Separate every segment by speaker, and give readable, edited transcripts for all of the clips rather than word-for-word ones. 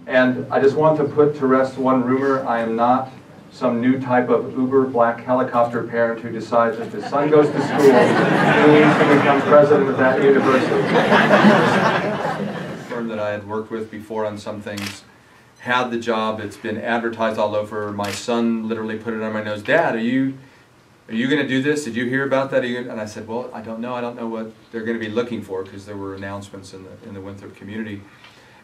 Speaker 1: And I just want to put to rest one rumor. I am not some new type of uber black helicopter parent who decides that his son goes to school he needs to become president of that university. The firm that I had worked with before on some things had the job. It's been advertised all over. My son literally put it on my nose. Dad, are you going to do this? Did you hear about that? And I said, well, I don't know. I don't know what they're going to be looking for, because there were announcements in the Winthrop community.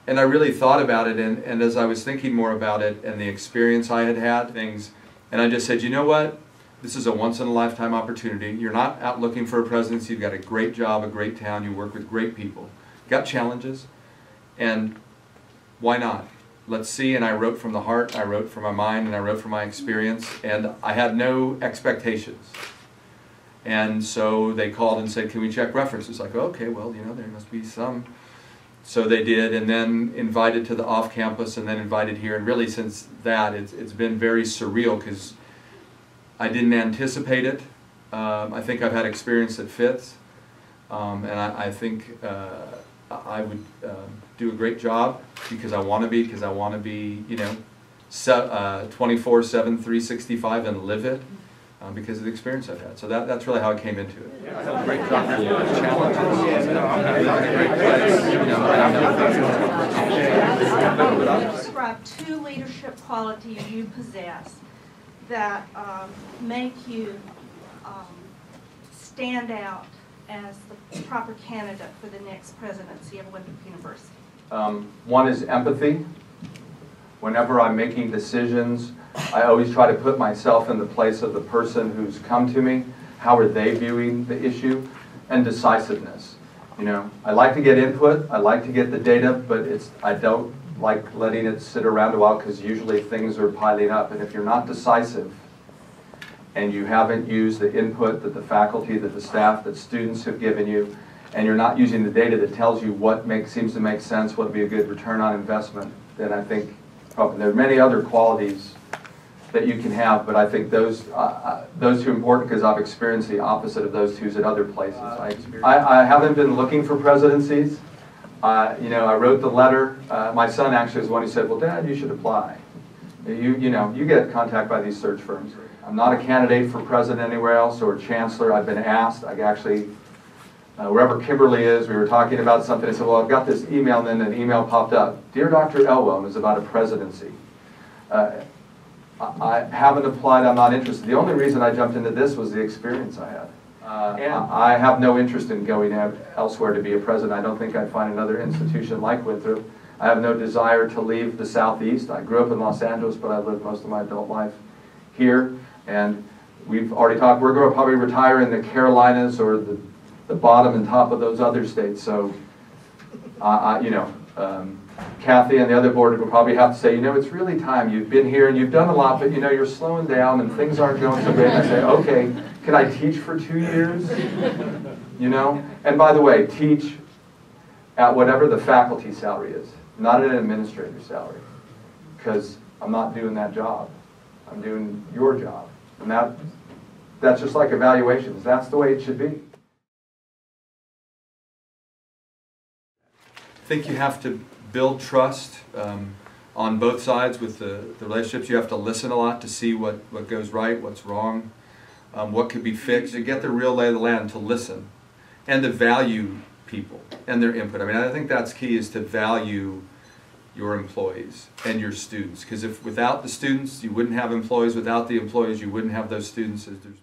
Speaker 1: And I really thought about it, and as I was thinking more about it and the experience I had had, things, and I just said, you know what? This is a once-in-a-lifetime opportunity. You're not out looking for a presidency. You've got a great job, a great town. You work with great people. You've got challenges, and why not? Let's see. And I wrote from the heart, I wrote from my mind, and I wrote from my experience, and I had no expectations. And so they called and said, can we check references? Like, okay, well, you know, there must be some. So they did, and then invited to the off-campus, and then invited here. And really, since that, it's been very surreal, because I didn't anticipate it. I think I've had experience that fits, and I think I would do a great job, because I want to be, you know, 24/7, 365, and live it. Because of the experience I've had. So that's really how I came into it. Yeah, I have a great job. Challenges.
Speaker 2: Describe 2 leadership qualities you possess that make you stand out as the proper candidate for the next presidency of Winthrop University.
Speaker 1: One is empathy. Whenever I'm making decisions, I always try to put myself in the place of the person who's come to me. How are they viewing the issue? And decisiveness. You know, I like to get input, I like to get the data, but I don't like letting it sit around a while, because usually things are piling up. And if you're not decisive, and you haven't used the input that the faculty, that the staff, that students have given you, and you're not using the data that tells you what seems to make sense, what would be a good return on investment, then I think there are many other qualities that you can have, but I think those two are important, because I've experienced the opposite of those two at other places. I haven't been looking for presidencies. You know, I wrote the letter. My son actually was the one who said, well, Dad, you should apply. You know, you get contacted by these search firms. I'm not a candidate for president anywhere else or chancellor. I've been asked. I actually, wherever Kimberly is, we were talking about something. I said, well, I've got this email, and then an email popped up. Dear Dr. Elwell, and it was about a presidency. I haven't applied, I'm not interested. The only reason I jumped into this was the experience I had. And I have no interest in going elsewhere to be a president. I don't think I'd find another institution like Winthrop. I have no desire to leave the Southeast. I grew up in Los Angeles, but I lived most of my adult life here. And we've already talked, we're going to probably retire in the Carolinas or the bottom and top of those other states. So, you know, Kathy and the other board will probably have to say, you know, it's really time. You've been here and you've done a lot, but you know, you're slowing down and things aren't going so great. And I say, okay, can I teach for 2 years? You know? And by the way, teach at whatever the faculty salary is, not at an administrator salary. Because I'm not doing that job. I'm doing your job. And that's just like evaluations. That's the way it should be. I think you have to build trust on both sides with the relationships. You have to listen a lot to see what goes right, what's wrong, what could be fixed. To get the real lay of the land, to listen and to value people and their input. I mean, I think that's key, is to value your employees and your students. Because if without the students, you wouldn't have employees. Without the employees, you wouldn't have those students. There's